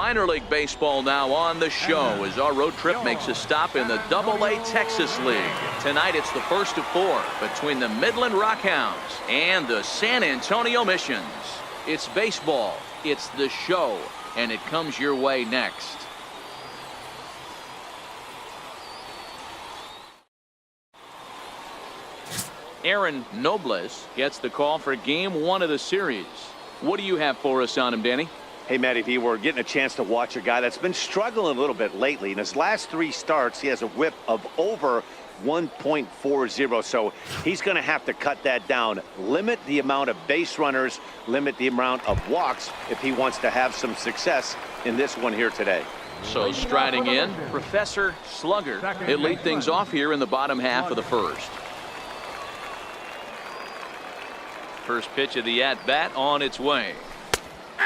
minor league baseball now on the show as our road trip makes a stop in the Double-A Texas League. Tonight it's the first of 4 between the Midland Rockhounds and the San Antonio Missions. It's baseball, it's the show, and it comes your way next. Aaron Nobles gets the call for game 1 of the series. What do you have for us on him, Danny? Hey, Matty V, we're getting a chance to watch a guy that's been struggling a little bit lately. In his last 3 starts, he has a whip of over 1.40, so he's going to have to cut that down, limit the amount of base runners, limit the amount of walks if he wants to have some success in this one here today. So striding in, Professor Slugger. He'll lead things off here in the bottom half of the first. First pitch of the at-bat on its way.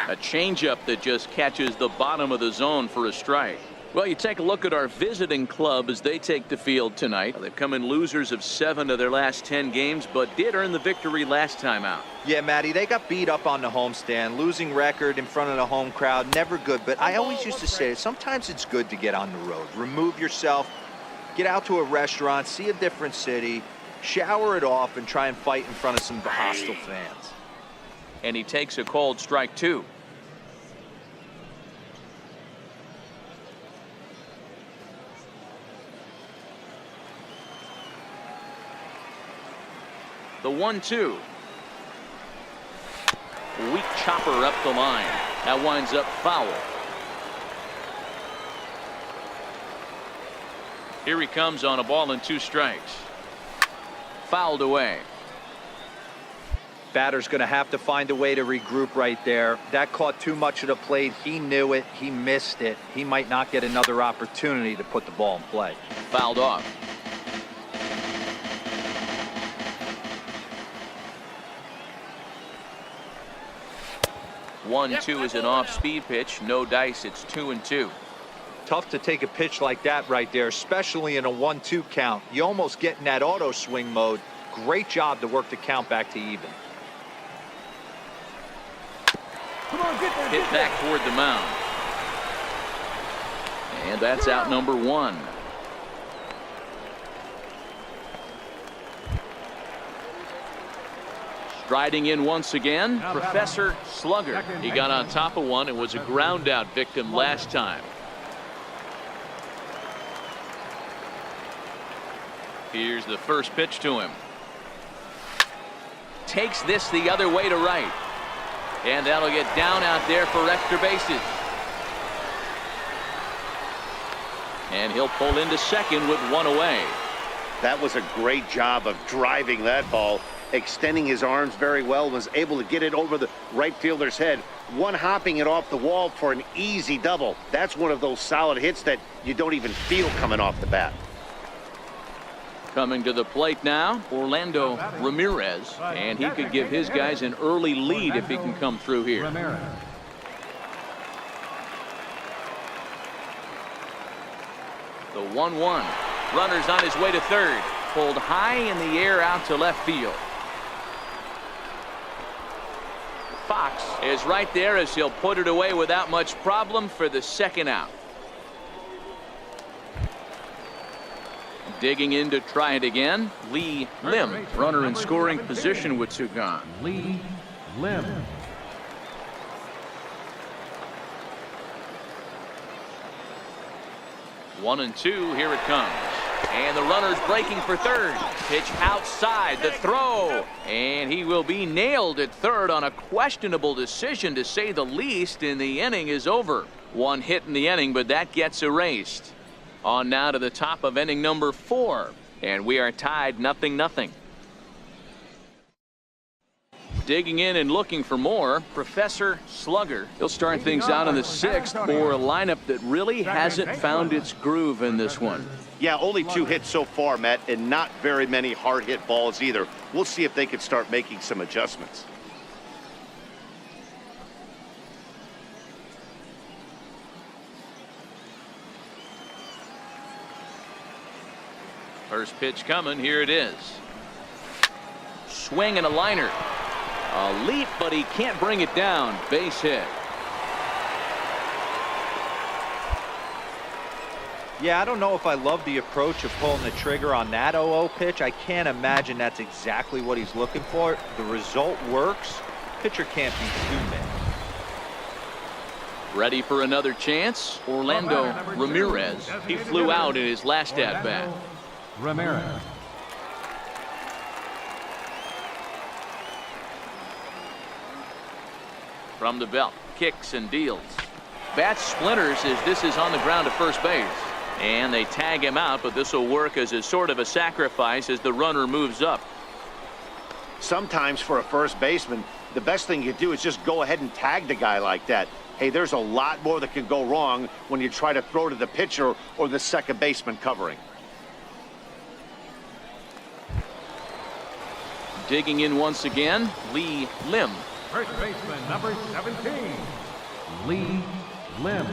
A changeup that just catches the bottom of the zone for a strike. Well, you take a look at our visiting club as they take the field tonight. They've come in losers of 7 of their last 10 games, but did earn the victory last time out. Yeah, Matty, they got beat up on the homestand. Losing record in front of the home crowd, never good. But I always used to say, sometimes it's good to get on the road. Remove yourself, get out to a restaurant, see a different city, shower it off, and try and fight in front of some hostile fans. And he takes a cold strike, 2. The 1-2. Weak chopper up the line. That winds up foul. Here he comes on a ball and 2 strikes. Fouled away. Batter's going to have to find a way to regroup right there. That caught too much of the plate. He knew it. He missed it. He might not get another opportunity to put the ball in play. Fouled off. One, 2 is an off-speed pitch. No dice. It's 2-2. Tough to take a pitch like that right there, especially in a 1-2 count. You almost get in that auto swing mode. Great job to work the count back to even. Hit back toward the mound. And that's out number 1. Striding in once again, Professor Slugger. He got on top of one and was a ground out victim last time. Here's the first pitch to him. Takes this the other way to right. And that'll get down out there for extra bases. And he'll pull into second with 1 away. That was a great job of driving that ball, extending his arms very well, was able to get it over the right fielder's head, one-hopping it off the wall for an easy double. That's one of those solid hits that you don't even feel coming off the bat. Coming to the plate now, Orlando Ramirez, and he could give his guys an early lead if he can come through here. The 1-1. Runner's on his way to third. Pulled high in the air out to left field. Fox is right there as he'll put it away without much problem for the second out. Digging in to try it again, Lee Lim, runner in scoring position with 2 gone. Lee Lim. One and 2, here it comes. And the runner's breaking for third. Pitch outside, the throw. And he will be nailed at third on a questionable decision, to say the least, and the inning is over. 1 hit in the inning, but that gets erased. On now to the top of inning number 4. And we are tied 0-0. Digging in and looking for more, Professor Slugger. He'll start things out in the 6th for a lineup that really hasn't found its groove in this one. Yeah, only 2 hits so far, Matt, and not very many hard hit balls either. We'll see if they can start making some adjustments. First pitch coming, here it is. Swing and a liner. A leap, but he can't bring it down. Base hit. Yeah, I don't know if I love the approach of pulling the trigger on that 0-0 pitch. I can't imagine that's exactly what he's looking for. The result works. Pitcher can't be too mad. Ready for another chance? Orlando Ramirez. He flew out in his last at-bat. Ramirez. From the belt, kicks and deals. Bat splinters as this is on the ground to first base. And they tag him out, but this will work as a sort of a sacrifice as the runner moves up. Sometimes for a first baseman, the best thing you do is just go ahead and tag the guy like that. Hey, there's a lot more that can go wrong when you try to throw to the pitcher or the second baseman covering. Digging in once again, Lee Lim. First baseman, number 17, Lee Lim.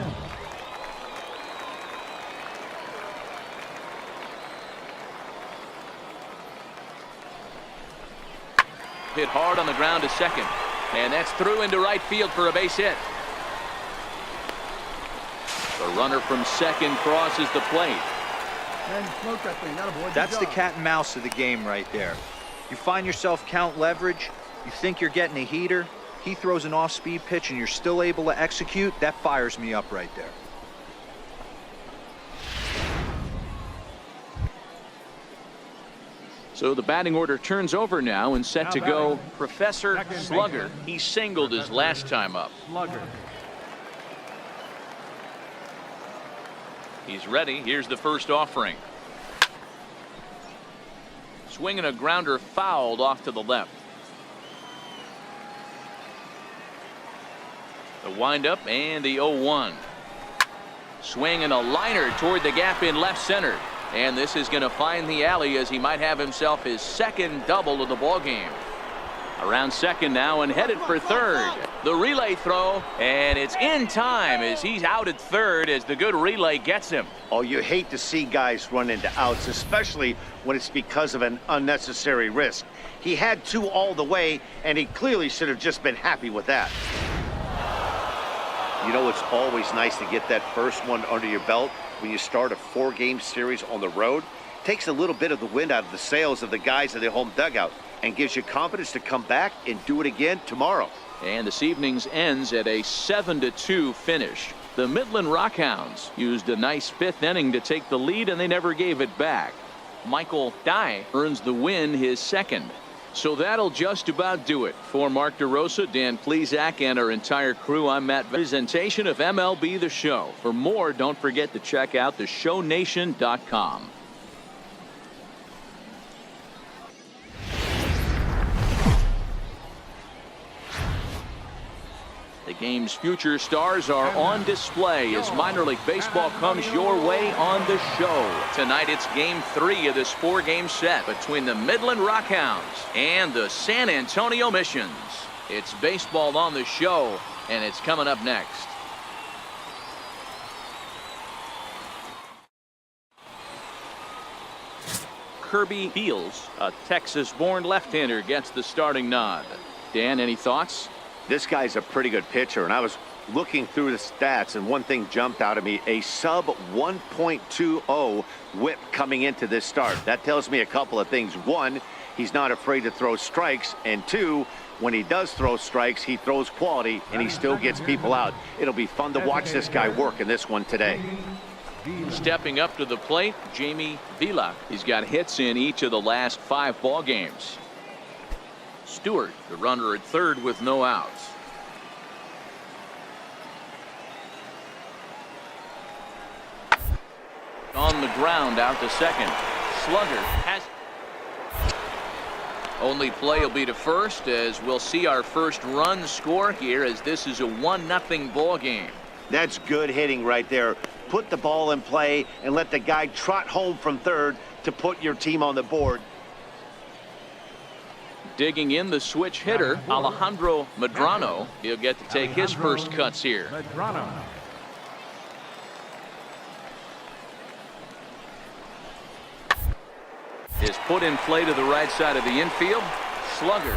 Hit hard on the ground to second. And that's through into right field for a base hit. The runner from second crosses the plate. That's the cat and mouse of the game right there. You find yourself count leverage, you think you're getting a heater, he throws an off-speed pitch and you're still able to execute, that fires me up right there. So the batting order turns over now and set to go Professor Slugger. He singled his last time up. Slugger. He's ready. Here's the first offering. Swinging a grounder fouled off to the left. The windup and the 0-1. Swinging a liner toward the gap in left center. And this is going to find the alley as he might have himself his second double of the ball game. Around second now and headed for third. The relay throw, and it's in time as he's out at third as the good relay gets him. Oh, you hate to see guys run into outs, especially when it's because of an unnecessary risk. He had two all the way, and he clearly should have just been happy with that. You know, it's always nice to get that first one under your belt when you start a 4-game series on the road. Takes a little bit of the wind out of the sails of the guys in their home dugout and gives you confidence to come back and do it again tomorrow. And this evening's ends at a 7-2 finish. The Midland Rockhounds used a nice 5th inning to take the lead, and they never gave it back. Michael Dye earns the win, his second. So that'll just about do it. For Mark DeRosa, Dan Plesac, and our entire crew, I'm Matt. Presentation of MLB The Show. For more, don't forget to check out theshownation.com. The game's future stars are on display as minor league baseball comes your way on the show. Tonight it's game 3 of this 4-game set between the Midland Rockhounds and the San Antonio Missions. It's baseball on the show, and it's coming up next. Kirby Beals, a Texas-born left-hander, gets the starting nod. Dan, any thoughts? This guy's a pretty good pitcher, and I was looking through the stats, and one thing jumped out at me: a sub 1.20 whip coming into this start. That tells me a couple of things. One, he's not afraid to throw strikes, and two, when he does throw strikes, he throws quality, and he still gets people out. It'll be fun to watch this guy work in this one today. Stepping up to the plate, Jamie Vila. He's got hits in each of the last 5 ball games. Stewart, the runner at third with no outs. On the ground out to second. Slugger has. Only play will be to first as we'll see our first run score here as this is a 1-0 ball game. That's good hitting right there. Put the ball in play and let the guy trot home from third to put your team on the board. Digging in the switch hitter, Alejandro Medrano. He'll get to take his first cuts here. Medrano. Is put in play to the right side of the infield. Slugger.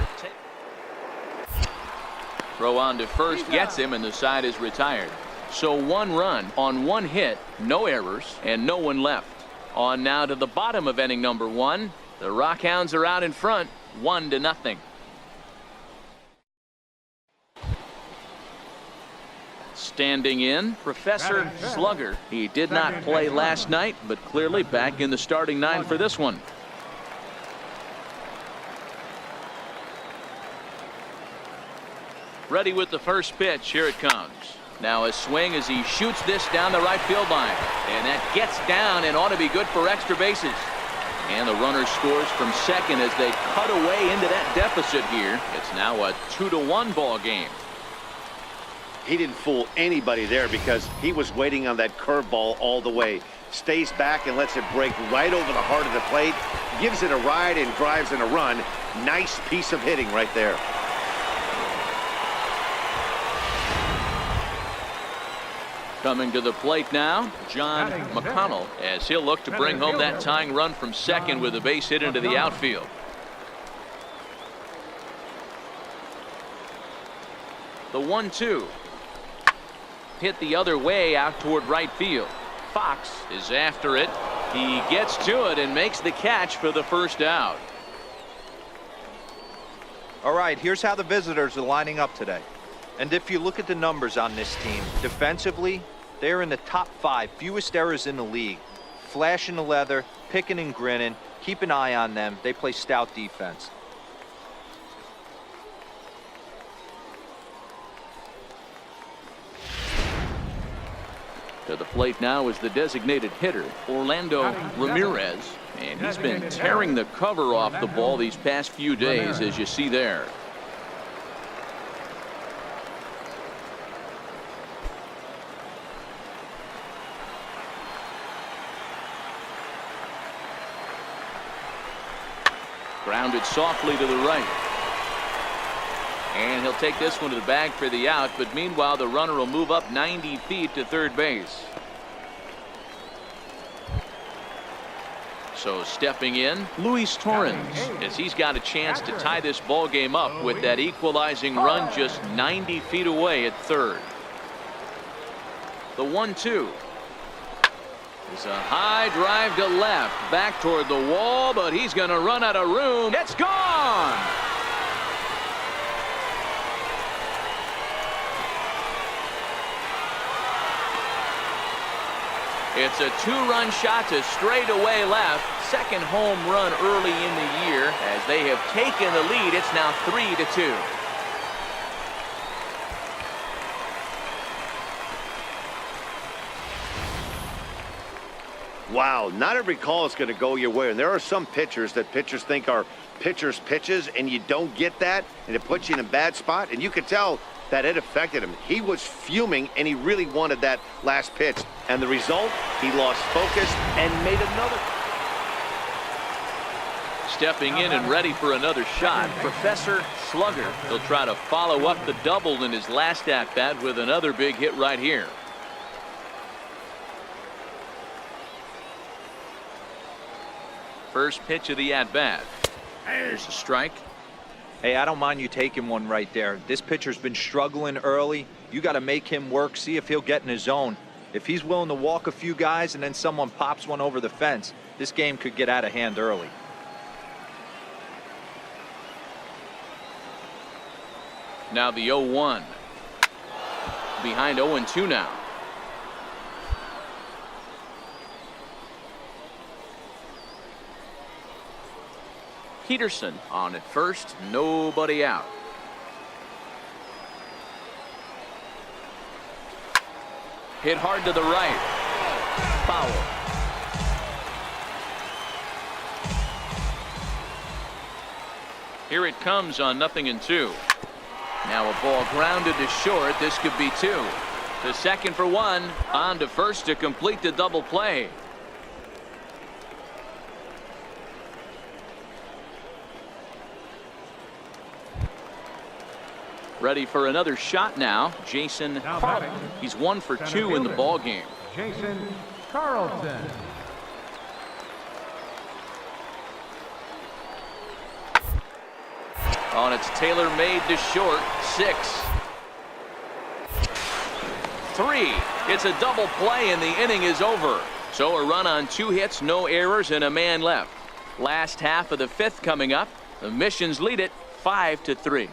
Throw on to first, gets him, and the side is retired. So 1 run on 1 hit, no errors, and no one left. On now to the bottom of inning number 1. The Rockhounds are out in front, 1-0. Standing in, Professor Slugger. He did not play last night, but clearly back in the starting 9 for this one. Ready with the first pitch. Here it comes. Now a swing as he shoots this down the right field line. And that gets down and ought to be good for extra bases. And the runner scores from second as they cut away into that deficit here. It's now a 2-1 ball game. He didn't fool anybody there because he was waiting on that curveball all the way. Stays back and lets it break right over the heart of the plate. Gives it a ride and drives in a run. Nice piece of hitting right there. Coming to the plate now, John McConnell, as he'll look to bring home that tying run from second with a base hit into the outfield. The 1-2. Hit the other way out toward right field. Fox is after it. He gets to it and makes the catch for the first out. All right, here's how the visitors are lining up today. And if you look at the numbers on this team, defensively, they're in the top 5, fewest errors in the league. Flashing the leather, picking and grinning, keep an eye on them. They play stout defense. To the plate now is the designated hitter, Orlando Ramirez. And he's been tearing the cover off the ball these past few days, as you see there. Grounded softly to the right. And he'll take this one to the bag for the out, but meanwhile the runner will move up 90 feet to third base. So stepping in, Luis Torrens, as he's got a chance to tie this ball game up with that equalizing run just 90 feet away at third. The 1-2. It's a high drive to left, back toward the wall, but he's going to run out of room. It's gone! It's a 2-run shot to straightaway left. Second home run early in the year. As they have taken the lead, it's now 3-2. Wow, not every call is going to go your way. And there are some pitchers that pitchers think are pitchers' pitches, and you don't get that, and it puts you in a bad spot. And you could tell that it affected him. He was fuming, and he really wanted that last pitch. And the result, he lost focus and made another. Stepping in and ready for another shot, Professor Slugger. He'll try to follow up the double in his last at-bat with another big hit right here. First pitch of the at-bat. There's a strike. Hey, I don't mind you taking one right there. This pitcher's been struggling early. You got to make him work, see if he'll get in his zone. If he's willing to walk a few guys and then someone pops one over the fence, this game could get out of hand early. Now the 0-1. Behind 0-2 now. Peterson on at first, nobody out. Hit hard to the right. Foul. Here it comes on 0-2. Now a ball grounded to short. This could be 2. To second for 1. On to first to complete the double play. Ready for another shot now, Jason Carlton. He's 1 for 2 in the ball game. Jason Carlton. On its tailor-made to short, 6. 3. It's a double play, and the inning is over. So a run on 2 hits, no errors, and a man left. Last half of the 5th coming up. The Missions lead it 5-3.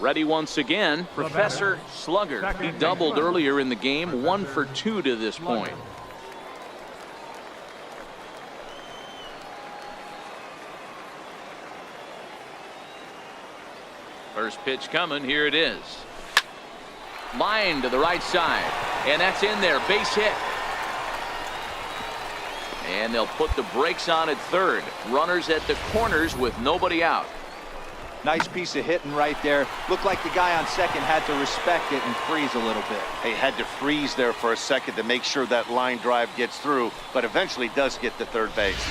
Ready once again, Professor Slugger. He doubled earlier in the game, 1 for 2 to this point. First pitch coming, here it is. Line to the right side, and that's in there, base hit. And they'll put the brakes on at third. Runners at the corners with nobody out. Nice piece of hitting right there. Looked like the guy on second had to respect it and freeze a little bit. He had to freeze there for a second to make sure that line drive gets through, but eventually does get to third base.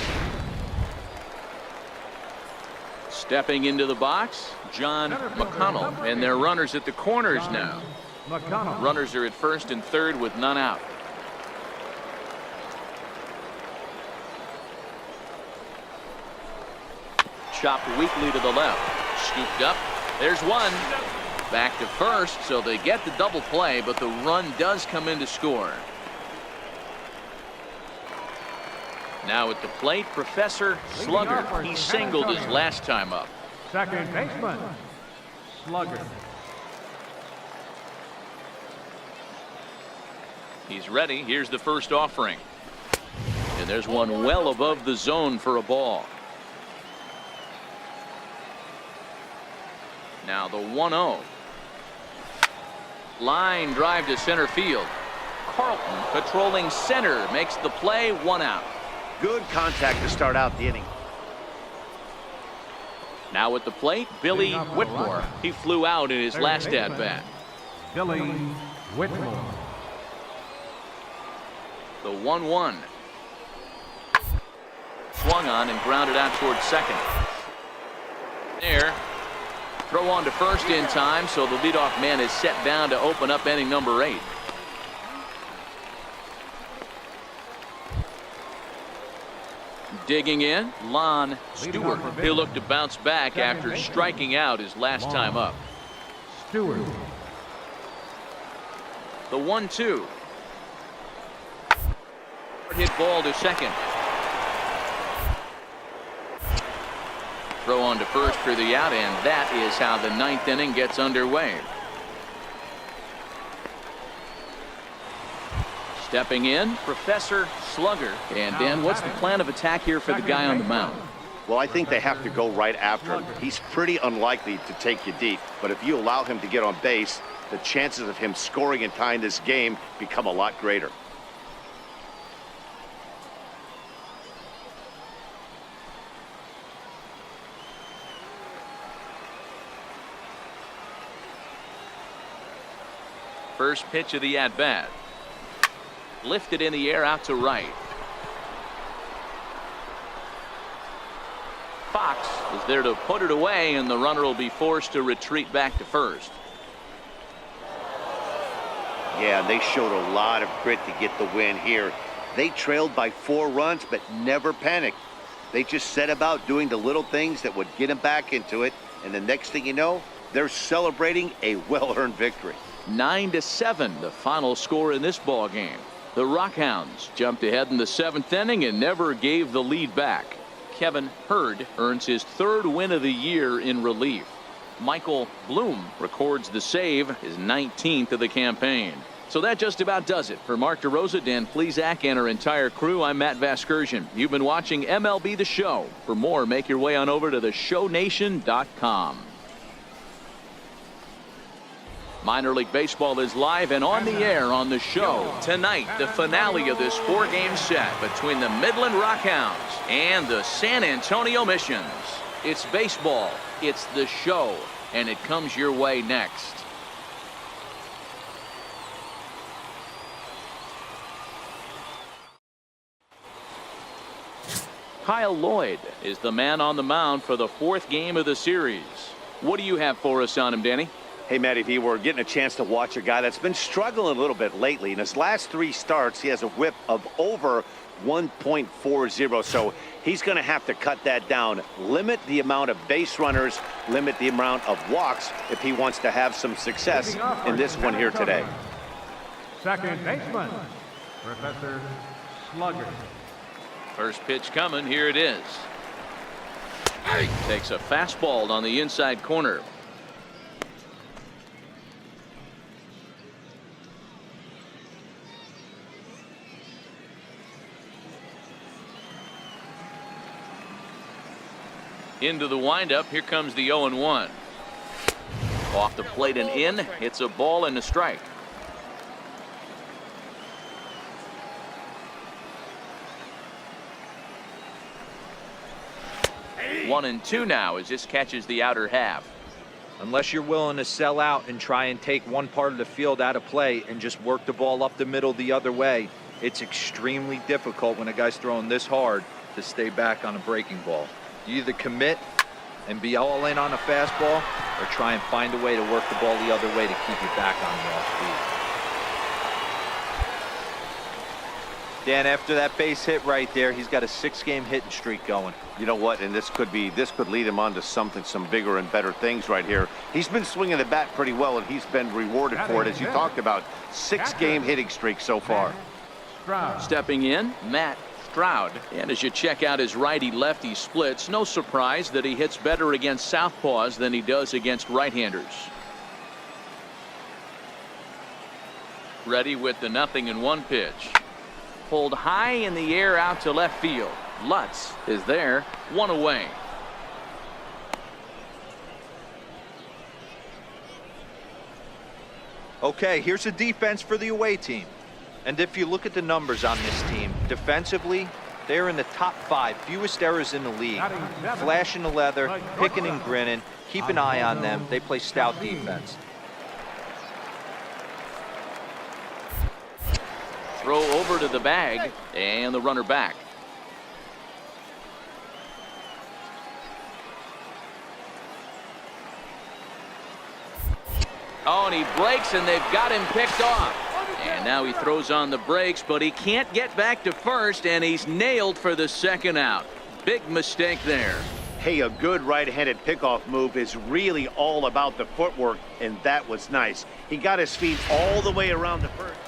Stepping into the box, John McConnell, and their runners at the corners now. Runners are at first and third with none out. Chopped weakly to the left. Scooped up. There's one. Back to first, so they get the double play, but the run does come in to score. Now at the plate, Professor Slugger. He singled his last time up. Second baseman, Slugger. He's ready. Here's the first offering. And there's one well above the zone for a ball. Now the 1-0. Line drive to center field. Carlton patrolling center makes the play, 1 out. Good contact to start out the inning. Now at the plate, Billy Whitmore. He flew out in his last at bat. Billy Whitmore. The 1-1. Swung on and grounded out towards second. There. Throw on to first in time, so the leadoff man is set down to open up inning number 8. Digging in, Lon Stewart. He'll look to bounce back after striking out his last time up. Stewart. The 1-2. Hit ball to second. Throw on to first for the out, and that is how the 9th inning gets underway. Stepping in, Professor Slugger. And Dan, what's the plan of attack here for the guy on the mound? Well, I think they have to go right after him. He's pretty unlikely to take you deep, but if you allow him to get on base, the chances of him scoring and tying this game become a lot greater. First pitch of the at-bat. Lifted in the air out to right. Fox is there to put it away, and the runner will be forced to retreat back to first. Yeah, they showed a lot of grit to get the win here. They trailed by 4 runs, but never panicked. They just set about doing the little things that would get them back into it, and the next thing you know, they're celebrating a well-earned victory. 9-7, the final score in this ball game. The Rockhounds jumped ahead in the 7th inning and never gave the lead back. Kevin Hurd earns his 3rd win of the year in relief. Michael Bloom records the save, his 19th of the campaign. So that just about does it. For Mark DeRosa, Dan Plesac, and our entire crew, I'm Matt Vasgersian. You've been watching MLB The Show. For more, make your way on over to theshownation.com. Minor League Baseball is live and on the air on the show. Tonight, the finale of this 4-game set between the Midland Rockhounds and the San Antonio Missions. It's baseball, it's the show, and it comes your way next. Kyle Lloyd is the man on the mound for the 4th game of the series. What do you have for us on him, Danny? Hey, Matty V, we're getting a chance to watch a guy that's been struggling a little bit lately. In his last 3 starts, he has a whip of over 1.40, so he's going to have to cut that down, limit the amount of base runners, limit the amount of walks if he wants to have some success in this one here today. Second baseman, Professor Slugger. First pitch coming. Here it is. Takes a fastball on the inside corner. Into the windup. Here comes the 0-1. Off the plate and in. It's a ball and a strike. 1-2 now as this catches the outer half. Unless you're willing to sell out and try and take one part of the field out of play and just work the ball up the middle the other way, it's extremely difficult when a guy's throwing this hard to stay back on a breaking ball. You either commit and be all in on a fastball or try and find a way to work the ball the other way to keep you back on the off speed. Dan, after that base hit right there, he's got a 6-game hitting streak going. You know what, and this could lead him on to some bigger and better things right here. He's been swinging the bat pretty well, and he's been rewarded for it, as you talked about. 6-game hitting streak so far. Stepping in, Matt Stroud. And as you check out his righty-lefty splits, no surprise that he hits better against southpaws than he does against right-handers. Ready with the 0-1 pitch. Pulled high in the air out to left field. Lutz is there, 1 away. Okay, here's a defense for the away team. And if you look at the numbers on this team, defensively, they're in the top 5, fewest errors in the league. Flashing the leather, picking and grinning. Keep an eye on them. They play stout defense. Throw over to the bag, and the runner back. Oh, and he breaks, and they've got him picked off. And now he throws on the brakes, but he can't get back to first, and he's nailed for the 2nd out. Big mistake there. Hey, a good right-handed pickoff move is really all about the footwork, and that was nice. He got his feet all the way around the first.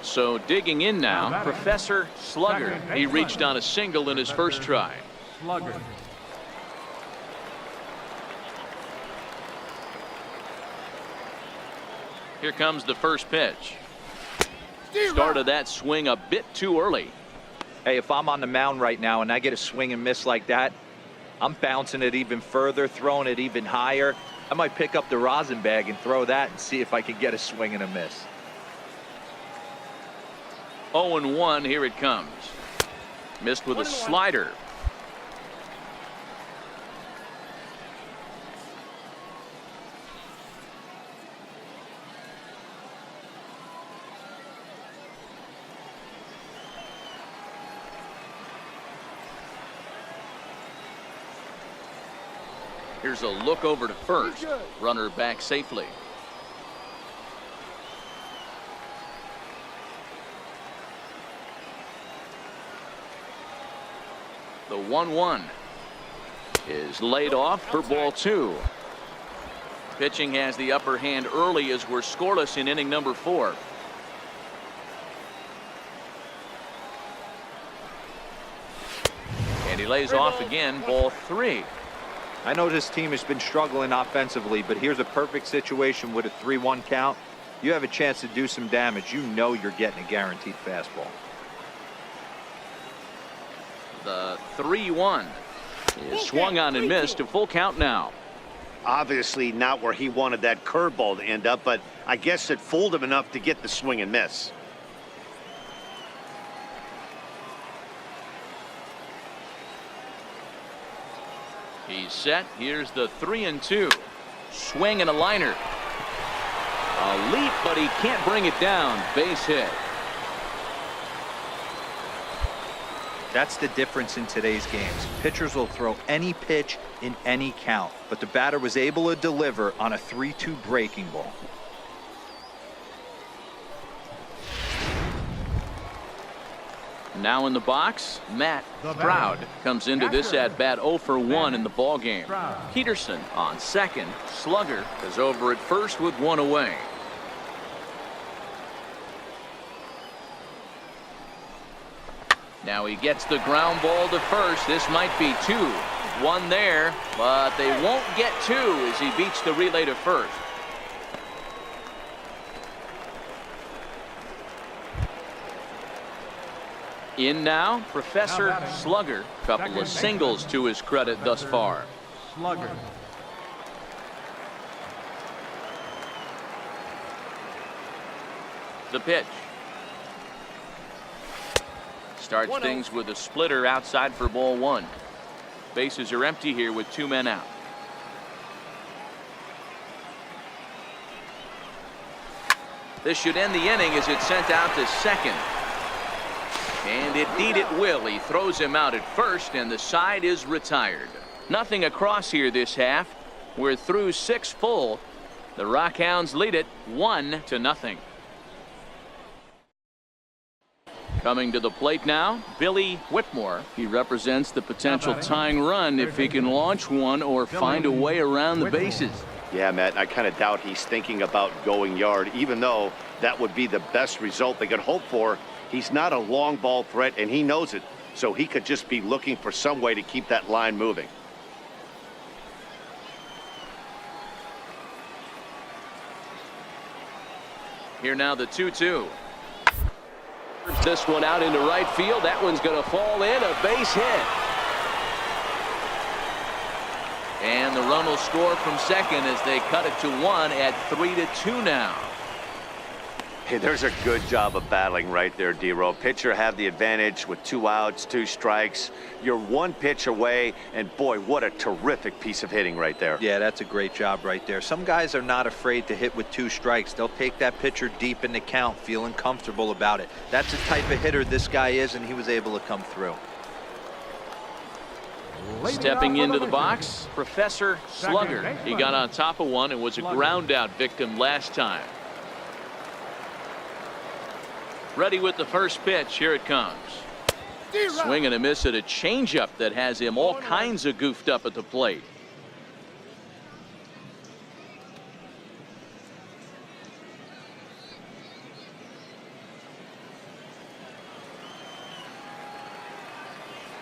So digging in now, Professor Slugger. He reached on a single in his first try. Slugger. Here comes the first pitch. Started that swing a bit too early. Hey, if I'm on the mound right now and I get a swing and miss like that, I'm bouncing it even further, throwing it even higher. I might pick up the rosin bag and throw that and see if I can get a swing and a miss. 0-1, here it comes. Missed with a slider. Here's a look over to first. Runner back safely. The 1-1 is laid off for ball 2. Pitching has the upper hand early as we're scoreless in inning number 4. And he lays off again, ball 3. I know this team has been struggling offensively, but here's a perfect situation with a 3-1 count. You have a chance to do some damage. You know you're getting a guaranteed fastball. The 3-1 is swung on and missed. A full count now. Obviously not where he wanted that curveball to end up, but I guess it fooled him enough to get the swing and miss. He's set. Here's the 3-2. Swing and a liner. A leap, but he can't bring it down. Base hit. That's the difference in today's games. Pitchers will throw any pitch in any count, but the batter was able to deliver on a 3-2 breaking ball. Now in the box, Matt Stroud comes into this at bat 0 for 1 in the ball game. Peterson on second. Slugger is over at first with one away. Now he gets the ground ball to first. This might be 2. 1 there, but they won't get 2 as he beats the relay to first. In now, Professor Slugger. Couple of singles to his credit thus far. Slugger. The pitch. Starts things with a splitter outside for ball 1. Bases are empty here with 2 men out. This should end the inning as it's sent out to second. And indeed it will. He throws him out at first, and the side is retired. Nothing across here this half. We're through 6 full. The Rockhounds lead it 1-0. Coming to the plate now, Billy Whitmore. He represents the potential tying run if he can launch one or find a way around the bases. Yeah, Matt, I kind of doubt he's thinking about going yard, even though that would be the best result they could hope for. He's not a long ball threat, and he knows it, so he could just be looking for some way to keep that line moving. Here now the 2-2. This one out into right field. That one's going to fall in. A base hit. And the run will score from second as they cut it to 1 at 3-2 now. Hey, there's a good job of battling right there, D-Row. Pitcher have the advantage with 2 outs, 2 strikes. You're 1 pitch away, and boy, what a terrific piece of hitting right there. Yeah, that's a great job right there. Some guys are not afraid to hit with 2 strikes. They'll take that pitcher deep in the count, feeling comfortable about it. That's the type of hitter this guy is, and he was able to come through. Stepping into the box, Professor Slugger. He got on top of one and was a ground out victim last time. Ready with the first pitch. Here it comes. Swing and a miss at a changeup that has him all kinds of goofed up at the plate.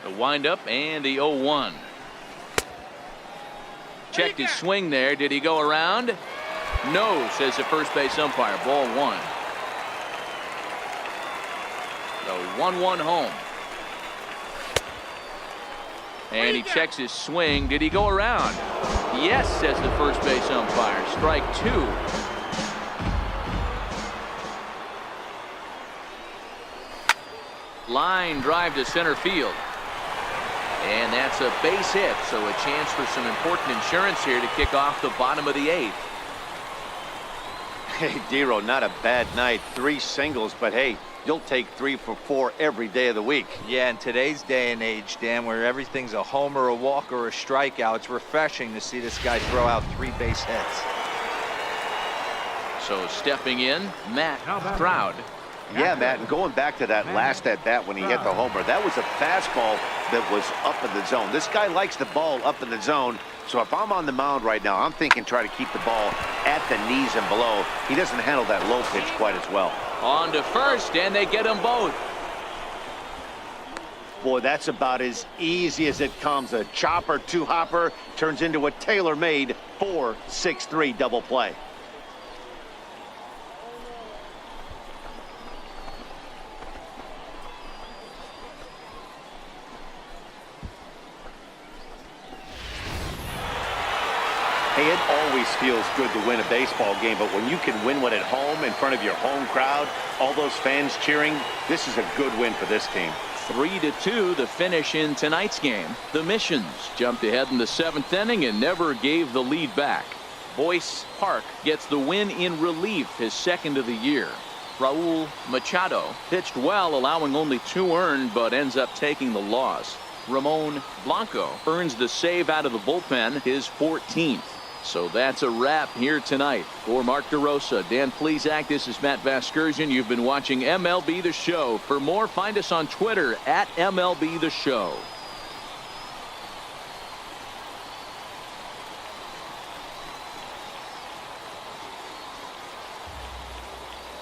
The windup and the 0-1. Checked his swing there. Did he go around? No, says the first base umpire. Ball 1. The 1-1 home. And he checks his swing. Did he go around? Yes, says the first base umpire. Strike 2. Line drive to center field. And that's a base hit, so a chance for some important insurance here to kick off the bottom of the 8th. Hey, D-Row, not a bad night. 3 singles, but hey, you'll take 3 for 4 every day of the week. Yeah, in today's day and age, Dan, where everything's a homer, a walk, or a strikeout, it's refreshing to see this guy throw out 3 base hits. So stepping in, Matt Stroud. Yeah, Matt, and going back to that last at-bat when he hit the homer, that was a fastball that was up in the zone. This guy likes the ball up in the zone, so if I'm on the mound right now, I'm thinking try to keep the ball at the knees and below. He doesn't handle that low pitch quite as well. On to first, and they get them both. Boy, that's about as easy as it comes. A chopper, 2-hopper turns into a tailor-made 4-6-3 double play. Hey, it always feels good to win a baseball game, but when you can win one at home in front of your home crowd, all those fans cheering, this is a good win for this team. 3-2 the finish in tonight's game. The Missions jumped ahead in the 7th inning and never gave the lead back. Boyce Park gets the win in relief, his 2nd of the year. Raul Machado pitched well, allowing only 2 earned, but ends up taking the loss. Ramon Blanco earns the save out of the bullpen, his 14th. So that's a wrap here tonight. For Mark DeRosa, Dan Plesac, this is Matt Vasgersian. You've been watching MLB The Show. For more, find us on Twitter at MLB The Show.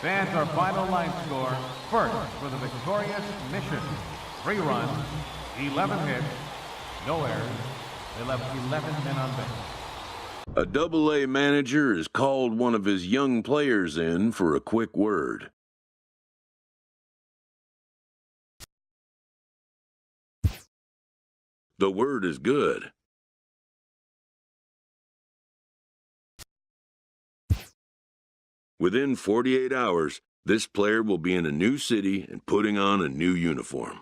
Fans, our final line score. First, for the victorious Mission. 3 runs, 11 hits, no errors. They left 11 men on base. A Double-A manager has called one of his young players in for a quick word. The word is good. Within 48 hours, this player will be in a new city and putting on a new uniform.